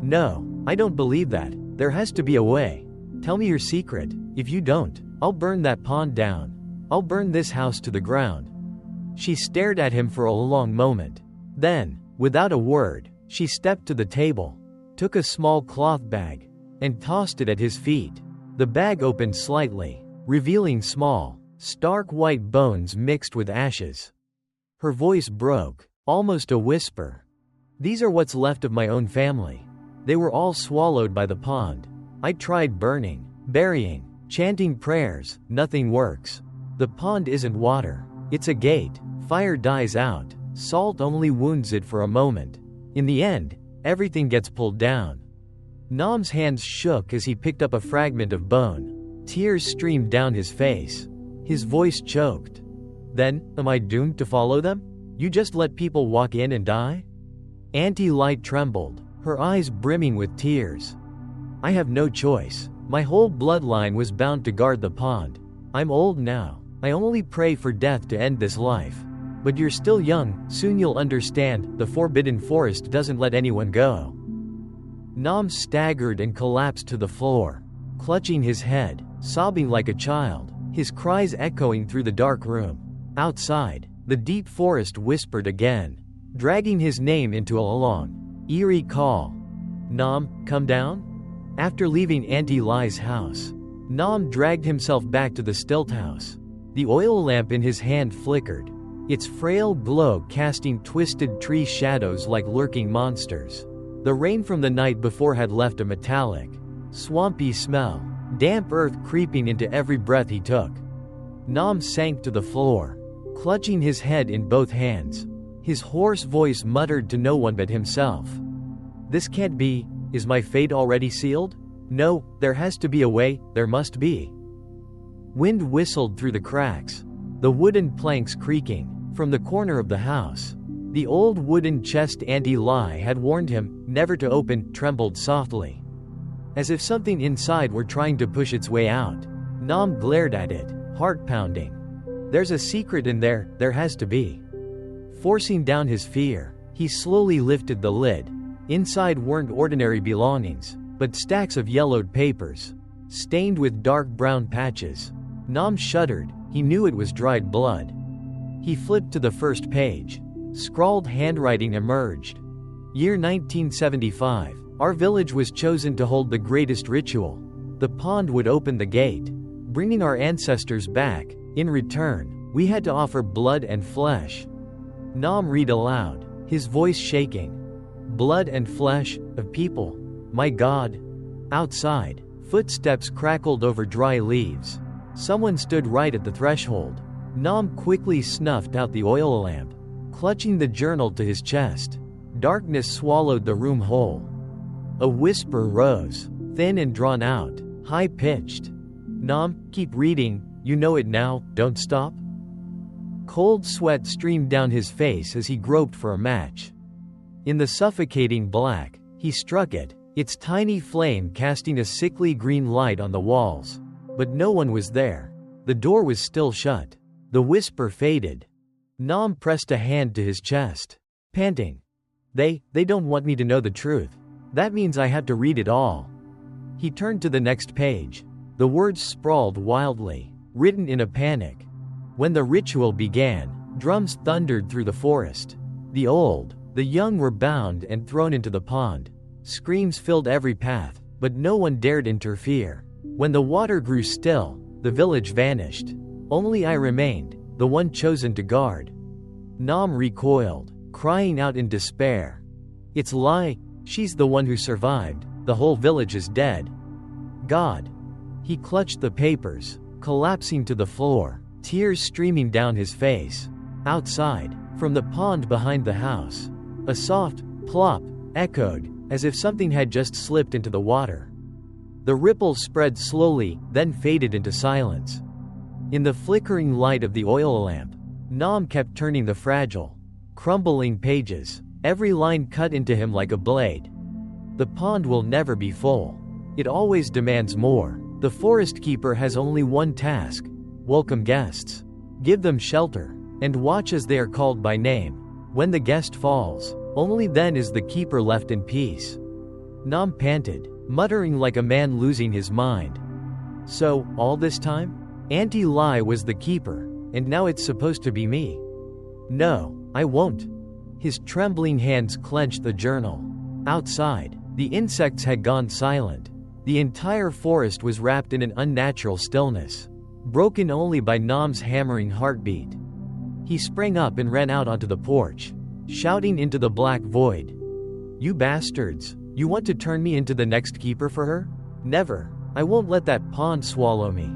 No, I don't believe that. There has to be a way. Tell me your secret. If you don't, I'll burn that pond down. I'll burn this house to the ground. She stared at him for a long moment. Then, without a word, she stepped to the table, took a small cloth bag, and tossed it at his feet. The bag opened slightly, revealing small, stark white bones mixed with ashes. Her voice broke, almost a whisper. These are what's left of my own family. They were all swallowed by the pond. I tried burning, burying, chanting prayers, nothing works. The pond isn't water, it's a gate. Fire dies out, salt only wounds it for a moment. In the end, everything gets pulled down. Nam's hands shook as he picked up a fragment of bone. Tears streamed down his face. His voice choked. Then, am I doomed to follow them? You just let people walk in and die? Auntie Light trembled, her eyes brimming with tears. I have no choice. My whole bloodline was bound to guard the pond. I'm old now. I only pray for death to end this life. But you're still young, soon you'll understand, the forbidden forest doesn't let anyone go. Nam staggered and collapsed to the floor, clutching his head, sobbing like a child, his cries echoing through the dark room. Outside, the deep forest whispered again, dragging his name into a long, eerie call. Nam, come down? After leaving Auntie Lai's house, Nam dragged himself back to the stilt house. The oil lamp in his hand flickered, its frail glow casting twisted tree shadows like lurking monsters. The rain from the night before had left a metallic, swampy smell, damp earth creeping into every breath he took. Nam sank to the floor, clutching his head in both hands. His hoarse voice muttered to no one but himself. This can't be. Is my fate already sealed? No, there has to be a way, there must be. Wind whistled through the cracks, the wooden planks creaking. From the corner of the house, the old wooden chest Auntie Lai had warned him never to open trembled softly. As if something inside were trying to push its way out, Nam glared at it, heart pounding. There's a secret in there, there has to be. Forcing down his fear, he slowly lifted the lid. Inside weren't ordinary belongings, but stacks of yellowed papers, stained with dark brown patches. Nam shuddered, he knew it was dried blood. He flipped to the first page. Scrawled handwriting emerged. Year 1975. Our village was chosen to hold the greatest ritual. The pond would open the gate, bringing our ancestors back. In return, we had to offer blood and flesh. Nam read aloud, his voice shaking. Blood and flesh, of people. My God. Outside, footsteps crackled over dry leaves. Someone stood right at the threshold. Nam quickly snuffed out the oil lamp, clutching the journal to his chest. Darkness swallowed the room whole. A whisper rose, thin and drawn out, high-pitched. Nam, keep reading, you know it now, don't stop. Cold sweat streamed down his face as he groped for a match. In the suffocating black, he struck it, its tiny flame casting a sickly green light on the walls. But no one was there. The door was still shut. The whisper faded. Nam pressed a hand to his chest, panting. They don't want me to know the truth. That means I have to read it all. He turned to the next page. The words sprawled wildly, written in a panic. When the ritual began, drums thundered through the forest. The old, the young were bound and thrown into the pond. Screams filled every path, but no one dared interfere. When the water grew still, the village vanished. Only I remained, the one chosen to guard. Nam recoiled, crying out in despair. It's Lai, she's the one who survived, the whole village is dead. God. He clutched the papers, collapsing to the floor, tears streaming down his face. Outside, from the pond behind the house, a soft plop echoed, as if something had just slipped into the water. The ripples spread slowly, then faded into silence. In the flickering light of the oil lamp, Nam kept turning the fragile, crumbling pages, every line cut into him like a blade. The pond will never be full. It always demands more. The forest keeper has only one task: welcome guests, give them shelter, and watch as they are called by name. When the guest falls, only then is the keeper left in peace. Nam panted, muttering like a man losing his mind. So, all this time? Auntie Lai was the keeper, and now it's supposed to be me. No, I won't. His trembling hands clenched the journal. Outside, the insects had gone silent. The entire forest was wrapped in an unnatural stillness, broken only by Nam's hammering heartbeat. He sprang up and ran out onto the porch, shouting into the black void. "You bastards! You want to turn me into the next keeper for her? Never! I won't let that pond swallow me."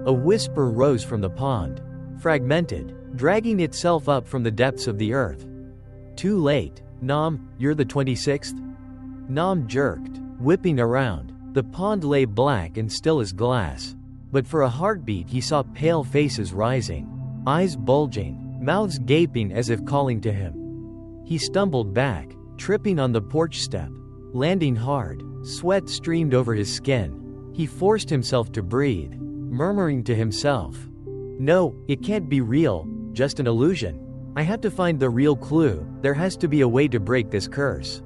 A whisper rose from the pond, fragmented, dragging itself up from the depths of the earth. "Too late, Nam, you're the 26th? Nam jerked, whipping around. The pond lay black and still as glass. But for a heartbeat he saw pale faces rising, eyes bulging, mouths gaping as if calling to him. He stumbled back, tripping on the porch step, landing hard. Sweat streamed over his skin. He forced himself to breathe, murmuring to himself, "No, it can't be real, just an illusion. I have to find the real clue. There has to be a way to break this curse."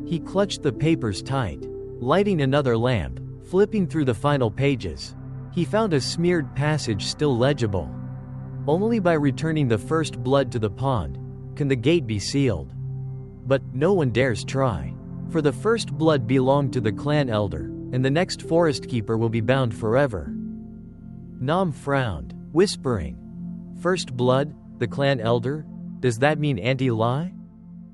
He clutched the papers tight, lighting another lamp, flipping through the final pages. He found a smeared passage still legible. Only by returning the first blood to the pond can the gate be sealed. But no one dares try. For the first blood belonged to the clan elder, and the next forest keeper will be bound forever. Nam frowned, whispering, "First blood, the clan elder? Does that mean Auntie Lai?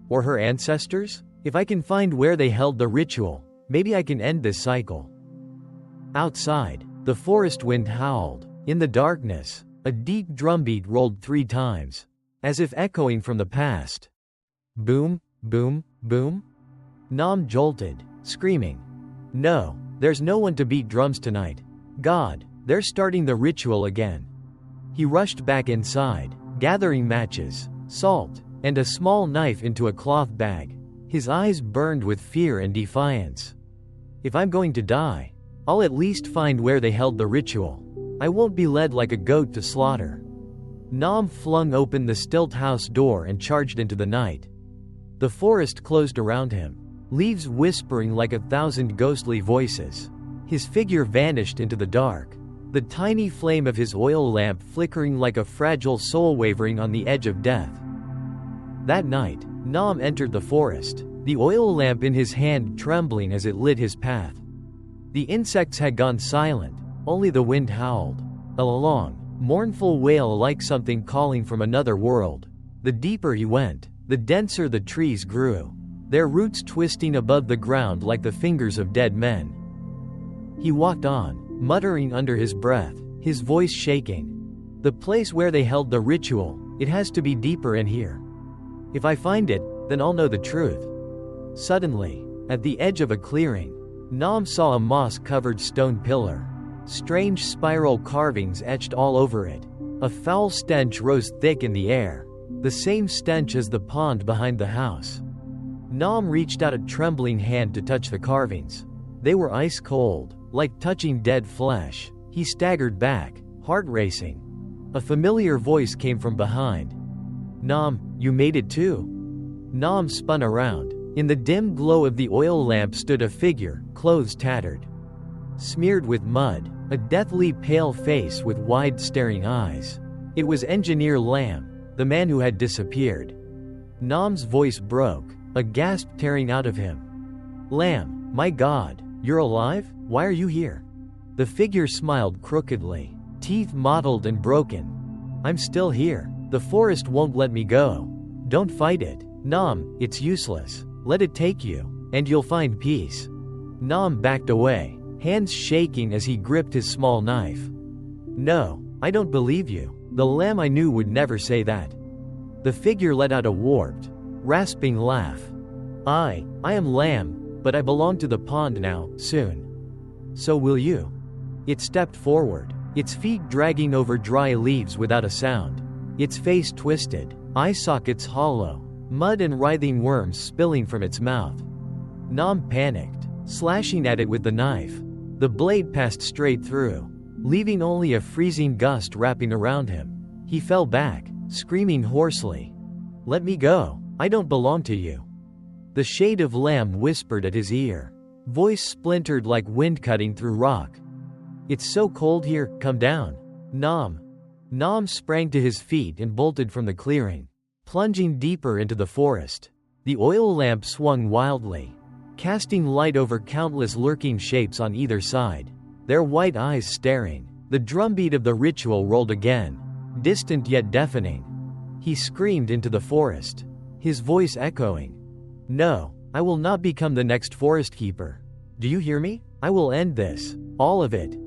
Or her ancestors? If I can find where they held the ritual, maybe I can end this cycle." Outside, the forest wind howled. In the darkness, a deep drumbeat rolled 3 times, as if echoing from the past. Boom, boom, boom. Nam jolted, screaming, "No, there's no one to beat drums tonight. God, they're starting the ritual again." He rushed back inside, gathering matches, salt, and a small knife into a cloth bag. His eyes burned with fear and defiance. "If I'm going to die, I'll at least find where they held the ritual. I won't be led like a goat to slaughter." Nam flung open the stilt house door and charged into the night. The forest closed around him, leaves whispering like 1,000 ghostly voices. His figure vanished into the dark, the tiny flame of his oil lamp flickering like a fragile soul wavering on the edge of death. That night, Nam entered the forest, the oil lamp in his hand trembling as it lit his path. The insects had gone silent, only the wind howled, a long, mournful wail like something calling from another world. The deeper he went, the denser the trees grew, their roots twisting above the ground like the fingers of dead men. He walked on, muttering under his breath, his voice shaking. "The place where they held the ritual, it has to be deeper in here. If I find it, then I'll know the truth." Suddenly, at the edge of a clearing, Nam saw a moss-covered stone pillar. Strange spiral carvings etched all over it. A foul stench rose thick in the air, the same stench as the pond behind the house. Nam reached out a trembling hand to touch the carvings. They were ice cold, like touching dead flesh. He staggered back, heart racing. A familiar voice came from behind. "Nam, you made it too." Nam spun around. In the dim glow of the oil lamp stood a figure, clothes tattered, smeared with mud, a deathly pale face with wide staring eyes. It was Engineer Lam, the man who had disappeared. Nam's voice broke, a gasp tearing out of him. "Lam, my God, you're alive? Why are you here?" The figure smiled crookedly, teeth mottled and broken. "I'm still here. The forest won't let me go. Don't fight it, Nam, it's useless. Let it take you, and you'll find peace." Nam backed away, hands shaking as he gripped his small knife. "No, I don't believe you. The Lam I knew would never say that." The figure let out a warped, rasping laugh. I am Lam, but I belong to the pond now, soon. So will you." It stepped forward, its feet dragging over dry leaves without a sound, its face twisted, eye sockets hollow, mud and writhing worms spilling from its mouth. Nam panicked, slashing at it with the knife. The blade passed straight through, leaving only a freezing gust wrapping around him. He fell back, screaming hoarsely, "Let me go, I don't belong to you." The shade of lamb whispered at his ear, voice splintered like wind cutting through rock. "It's so cold here, come down." Nam sprang to his feet and bolted from the clearing, plunging deeper into the forest. The oil lamp swung wildly, casting light over countless lurking shapes on either side, their white eyes staring. The drumbeat of the ritual rolled again, distant yet deafening. He screamed into the forest, his voice echoing, "No, I will not become the next forest keeper. Do you hear me? I will end this, all of it."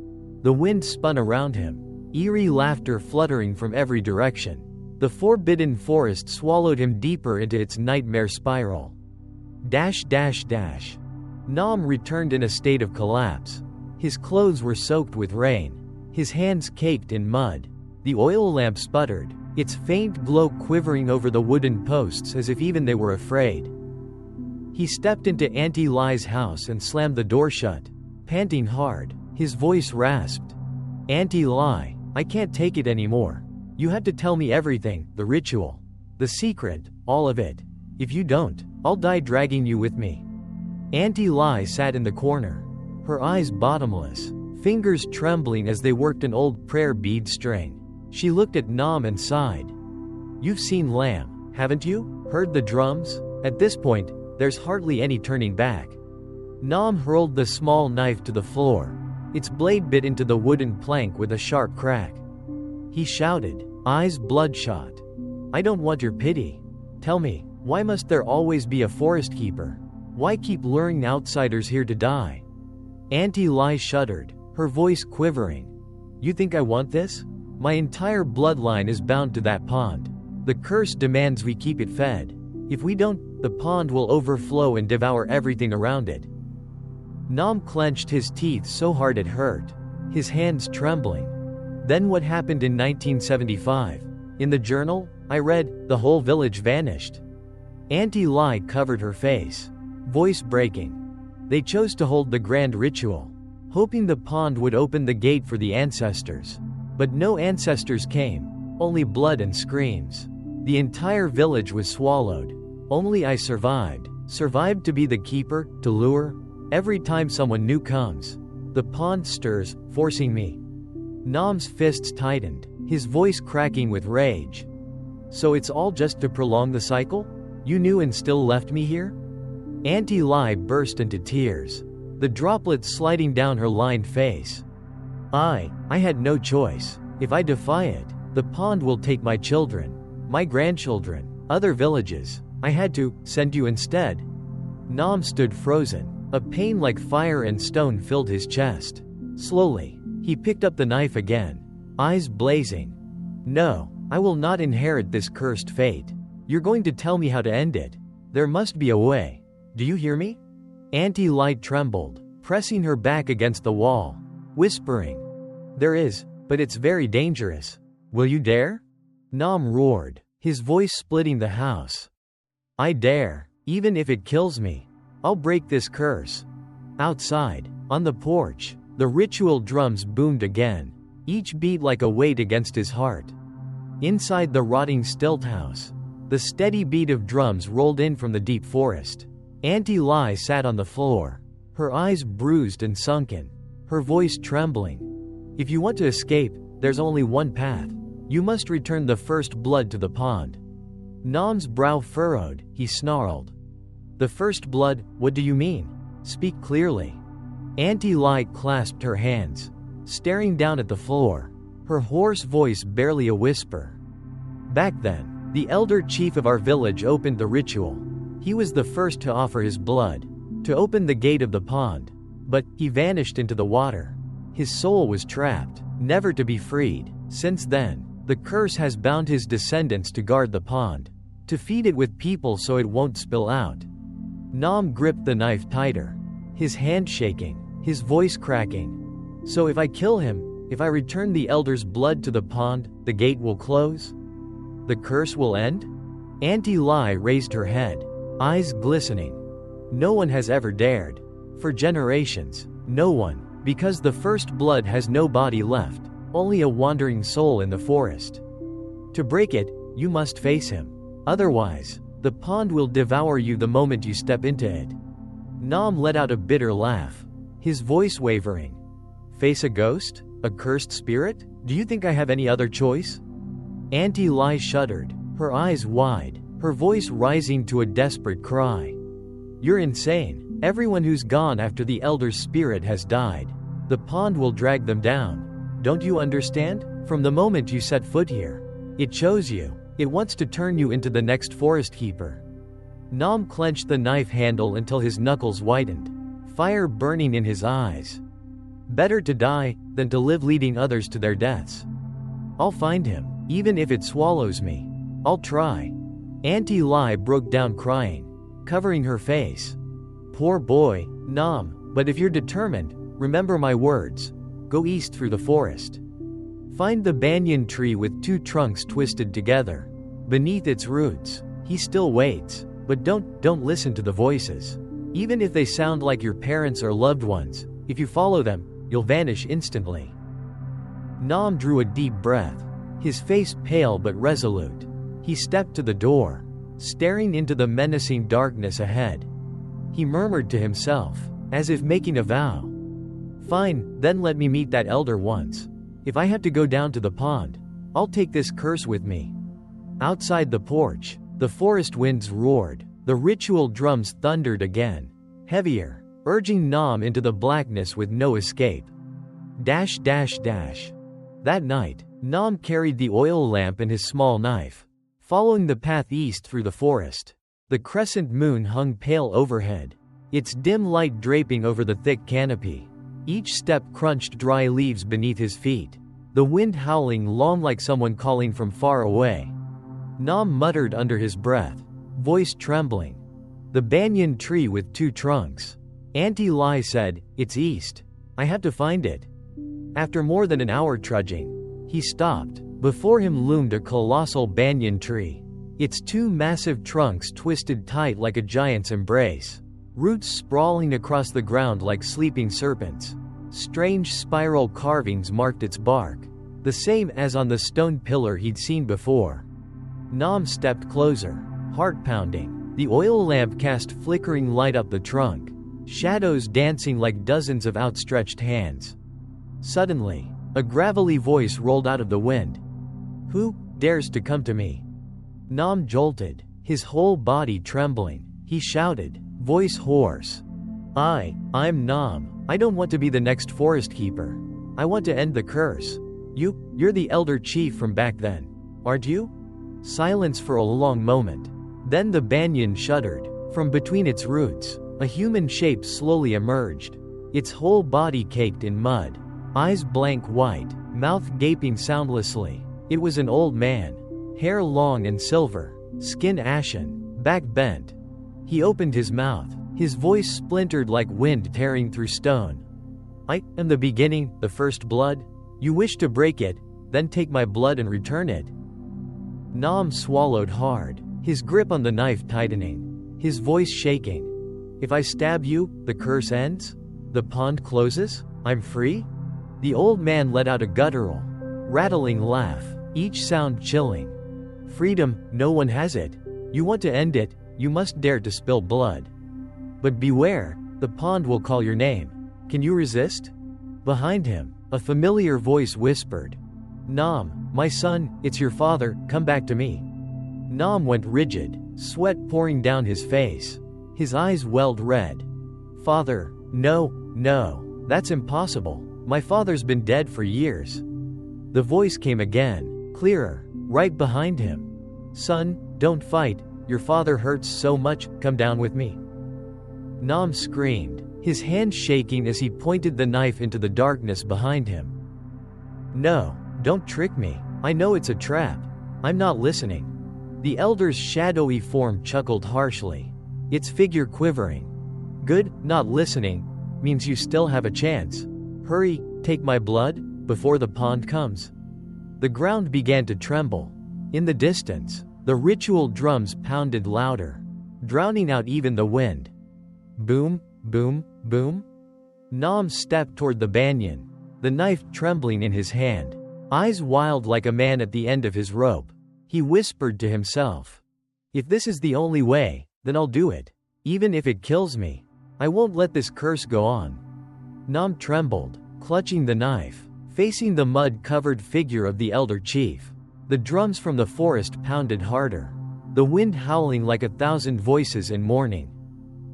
The wind spun around him, eerie laughter fluttering from every direction. The forbidden forest swallowed him deeper into its nightmare spiral. Nam returned in a state of collapse. His clothes were soaked with rain, his hands caked in mud. The oil lamp sputtered, its faint glow quivering over the wooden posts as if even they were afraid. He stepped into Auntie Lai's house and slammed the door shut, panting hard. His voice rasped, "Auntie Lai, I can't take it anymore. You have to tell me everything, the ritual, the secret, all of it. If you don't, I'll die dragging you with me." Auntie Lai sat in the corner, her eyes bottomless, fingers trembling as they worked an old prayer bead string. She looked at Nam and sighed. "You've seen lamb, haven't you? Heard the drums? At this point, there's hardly any turning back." Nam hurled the small knife to the floor. Its blade bit into the wooden plank with a sharp crack. He shouted, eyes bloodshot, "I don't want your pity. Tell me, why must there always be a forest keeper? Why keep luring outsiders here to die?" Auntie Lai shuddered, her voice quivering. "You think I want this? My entire bloodline is bound to that pond. The curse demands we keep it fed. If we don't, the pond will overflow and devour everything around it." Nam clenched his teeth so hard it hurt, his hands trembling. "Then what happened in 1975? In the journal I read, the whole village vanished." Auntie Lai covered her face, voice breaking. "They chose to hold the grand ritual, hoping the pond would open the gate for the ancestors. But no ancestors came, only blood and screams. The entire village was swallowed. Only I survived to be the keeper, to lure. Every time someone new comes, the pond stirs, forcing me." Nam's fists tightened, his voice cracking with rage. "So it's all just to prolong the cycle? You knew and still left me here?" Auntie Lai burst into tears, the droplets sliding down her lined face. I had no choice. If I defy it, the pond will take my children, my grandchildren, other villages. I had to send you instead." Nam stood frozen. A pain like fire and stone filled his chest. Slowly, he picked up the knife again, eyes blazing. "No, I will not inherit this cursed fate. You're going to tell me how to end it. There must be a way. Do you hear me?" Auntie Lai trembled, pressing her back against the wall, whispering, "There is, but it's very dangerous. Will you dare?" Nam roared, his voice splitting the house. "I dare, even if it kills me. I'll break this curse." Outside, on the porch, the ritual drums boomed again, each beat like a weight against his heart. Inside the rotting stilt house, the steady beat of drums rolled in from the deep forest. Auntie Lai sat on the floor, her eyes bruised and sunken, her voice trembling. "If you want to escape, there's only one path. You must return the first blood to the pond." Nam's brow furrowed, he snarled. "The first blood, what do you mean? Speak clearly." Auntie Lai clasped her hands, staring down at the floor, her hoarse voice barely a whisper. "Back then, the elder chief of our village opened the ritual. He was the first to offer his blood, to open the gate of the pond. But he vanished into the water. His soul was trapped, never to be freed. Since then, the curse has bound his descendants to guard the pond, to feed it with people so it won't spill out." Nam gripped the knife tighter, his hand shaking, his voice cracking. "So if I kill him, If I return the elder's blood to the pond, the gate will close? The curse will end? Auntie Lai raised her head, eyes glistening. No one has ever dared. For generations, no one, because the first blood has no body left, only a wandering soul in the forest. To break it, you must face him. Otherwise, the pond will devour you the moment you step into it. Nam let out a bitter laugh, his voice wavering. Face a ghost? A cursed spirit? Do you think I have any other choice? Auntie Lai shuddered, her eyes wide, her voice rising to a desperate cry. You're insane. Everyone who's gone after the elder's spirit has died. The pond will drag them down. Don't you understand? From the moment you set foot here, it chose you. It wants to turn you into the next forest keeper. Nam clenched the knife handle until his knuckles whitened, fire burning in his eyes. Better to die than to live leading others to their deaths. I'll find him, even if it swallows me. I'll try. Auntie Lai broke down crying, covering her face. Poor boy, Nam, but if you're determined, remember my words. Go east through the forest. Find the banyan tree with two trunks twisted together. Beneath its roots, he still waits, but don't listen to the voices. Even if they sound like your parents or loved ones, if you follow them, you'll vanish instantly. Nam drew a deep breath, his face pale but resolute. He stepped to the door, staring into the menacing darkness ahead. He murmured to himself, as if making a vow. Fine, then let me meet that elder once. If I have to go down to the pond, I'll take this curse with me. Outside the porch, the forest winds roared, the ritual drums thundered again, heavier, urging Nam into the blackness with no escape. Dash. That night, Nam carried the oil lamp and his small knife, following the path east through the forest. The crescent moon hung pale overhead, its dim light draping over the thick canopy. Each step crunched dry leaves beneath his feet, the wind howling long like someone calling from far away. Nam muttered under his breath, voice trembling. The banyan tree with two trunks. Auntie Lai said, it's east. I have to find it. After more than an hour trudging, he stopped. Before him loomed a colossal banyan tree, its two massive trunks twisted tight like a giant's embrace, roots sprawling across the ground like sleeping serpents. Strange spiral carvings marked its bark, the same as on the stone pillar he'd seen before. Nam stepped closer, heart pounding. The oil lamp cast flickering light up the trunk, shadows dancing like dozens of outstretched hands. Suddenly, a gravelly voice rolled out of the wind. Who dares to come to me? Nam jolted, his whole body trembling. He shouted, voice hoarse. I'm Nam. I don't want to be the next forest keeper. I want to end the curse. You're the elder chief from back then, aren't you? Silence for a long moment. Then the banyan shuddered. From between its roots, a human shape slowly emerged, its whole body caked in mud, eyes blank white, mouth gaping soundlessly. It was an old man, hair long and silver, skin ashen, back bent. He opened his mouth, his voice splintered like wind tearing through stone. I am the beginning, the first blood. You wish to break it, then take my blood and return it. Nam swallowed hard, his grip on the knife tightening, his voice shaking. If I stab you, the curse ends? The pond closes? I'm free? The old man let out a guttural, rattling laugh, each sound chilling. Freedom, no one has it. You want to end it, you must dare to spill blood. But beware, the pond will call your name. Can you resist? Behind him, a familiar voice whispered. Nam, my son, it's your father, come back to me. Nam went rigid, sweat pouring down his face. His eyes welled red. Father, no, that's impossible. My father's been dead for years. The voice came again, clearer, right behind him. Son, don't fight, your father hurts so much, come down with me. Nam screamed, his hand shaking as he pointed the knife into the darkness behind him. No, don't trick me, I know it's a trap. I'm not listening. The elder's shadowy form chuckled harshly, its figure quivering. Good, not listening, means you still have a chance. Hurry, take my blood, before the pond comes. The ground began to tremble. In the distance, the ritual drums pounded louder, drowning out even the wind. Boom, boom, boom. Nam stepped toward the banyan, the knife trembling in his hand, eyes wild like a man at the end of his rope. He whispered to himself, "If this is the only way, then I'll do it. Even if it kills me, I won't let this curse go on." Nam trembled, clutching the knife, facing the mud-covered figure of the elder chief. The drums from the forest pounded harder, the wind howling like 1,000 voices in mourning.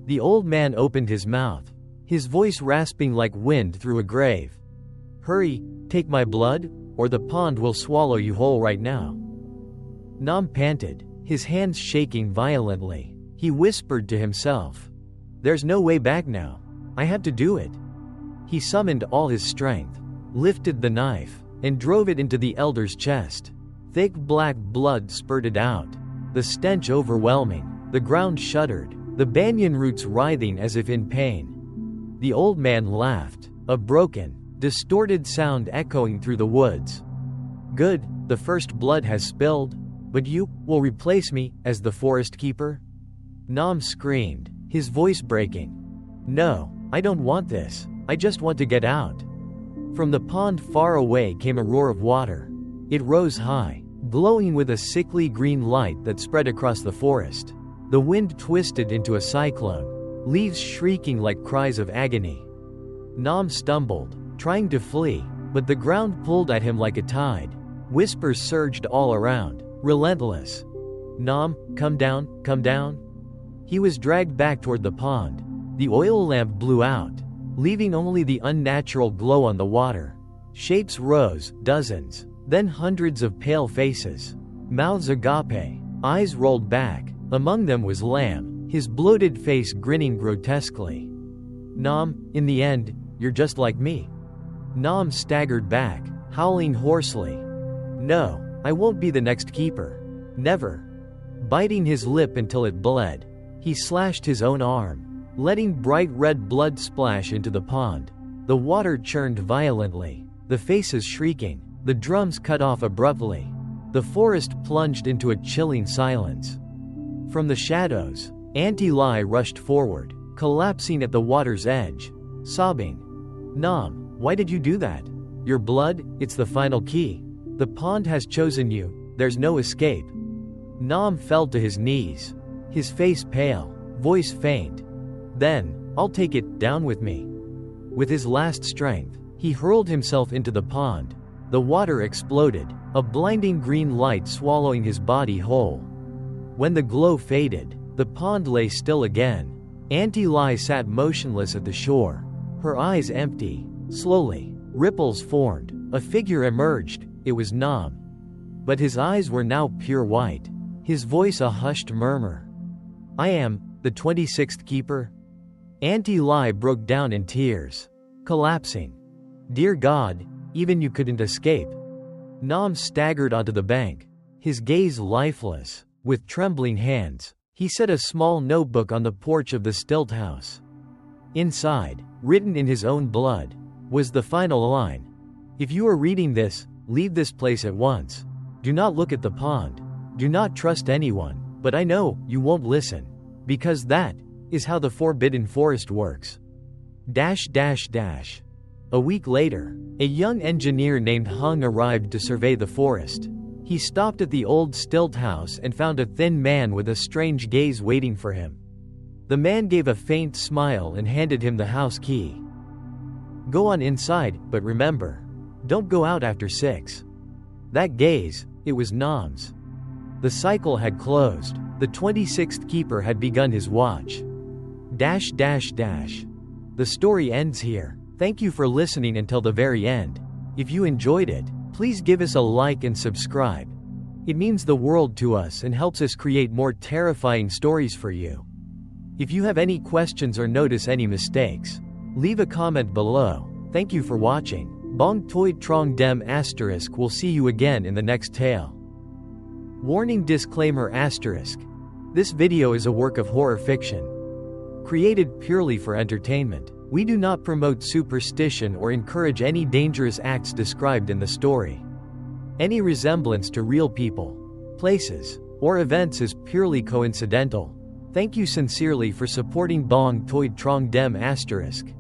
The old man opened his mouth, his voice rasping like wind through a grave. "Hurry, take my blood, or the pond will swallow you whole right now." Nam panted, his hands shaking violently. He whispered to himself, "There's no way back now. I have to do it." He summoned all his strength, lifted the knife, and drove it into the elder's chest. Thick black blood spurted out, the stench overwhelming. The ground shuddered, the banyan roots writhing as if in pain. The old man laughed, a broken, distorted sound echoing through the woods. "Good, the first blood has spilled, but you will replace me as the forest keeper?" Nam screamed, his voice breaking. "No, I don't want this. I just want to get out." From the pond far away came a roar of water. It rose high, glowing with a sickly green light that spread across the forest. The wind twisted into a cyclone, leaves shrieking like cries of agony. Nam stumbled, trying to flee, but the ground pulled at him like a tide. Whispers surged all around, relentless. "Nam, come down, come down." He was dragged back toward the pond. The oil lamp blew out, leaving only the unnatural glow on the water. Shapes rose, dozens, then hundreds of pale faces. Mouths agape, eyes rolled back. Among them was Lamb, his bloated face grinning grotesquely. "Nam, in the end, you're just like me." Nam staggered back, howling hoarsely. "No, I won't be the next keeper. Never." Biting his lip until it bled, he slashed his own arm, letting bright red blood splash into the pond. The water churned violently, the faces shrieking, the drums cut off abruptly. The forest plunged into a chilling silence. From the shadows, Auntie Lai rushed forward, collapsing at the water's edge, sobbing. "Nam, why did you do that? Your blood, it's the final key. The pond has chosen you, there's no escape." Nam fell to his knees, his face pale, voice faint. "Then, I'll take it down with me." With his last strength, he hurled himself into the pond. The water exploded, a blinding green light swallowing his body whole. When the glow faded, the pond lay still again. Auntie Lai sat motionless at the shore, her eyes empty. Slowly, ripples formed, a figure emerged. It was Nam. But his eyes were now pure white, his voice a hushed murmur. "I am the 26th keeper." Auntie Lai broke down in tears, collapsing. "Dear God, even you couldn't escape." Nam staggered onto the bank, his gaze lifeless. With trembling hands, he set a small notebook on the porch of the stilt house. Inside, written in his own blood, was the final line. "If you are reading this, leave this place at once. Do not look at the pond. Do not trust anyone, but I know you won't listen. Because that is how the Forbidden Forest works." A week later, a young engineer named Hung arrived to survey the forest. He stopped at the old stilt house and found a thin man with a strange gaze waiting for him. The man gave a faint smile and handed him the house key. "Go on inside, but remember, don't go out after 6. That gaze, it was Nam's. The cycle had closed. The 26th keeper had begun his watch. The story ends here. Thank you for listening until the very end. If you enjoyed it, please give us a like and subscribe. It means the world to us and helps us create more terrifying stories for you. If you have any questions or notice any mistakes, leave a comment below. Thank you for watching. Bong Toi Trong Dem *. We'll see you again in the next tale. Warning disclaimer *. This video is a work of horror fiction, created purely for entertainment. We do not promote superstition or encourage any dangerous acts described in the story. Any resemblance to real people, places, or events is purely coincidental. Thank you sincerely for supporting Bong Toi Trong Dem ***.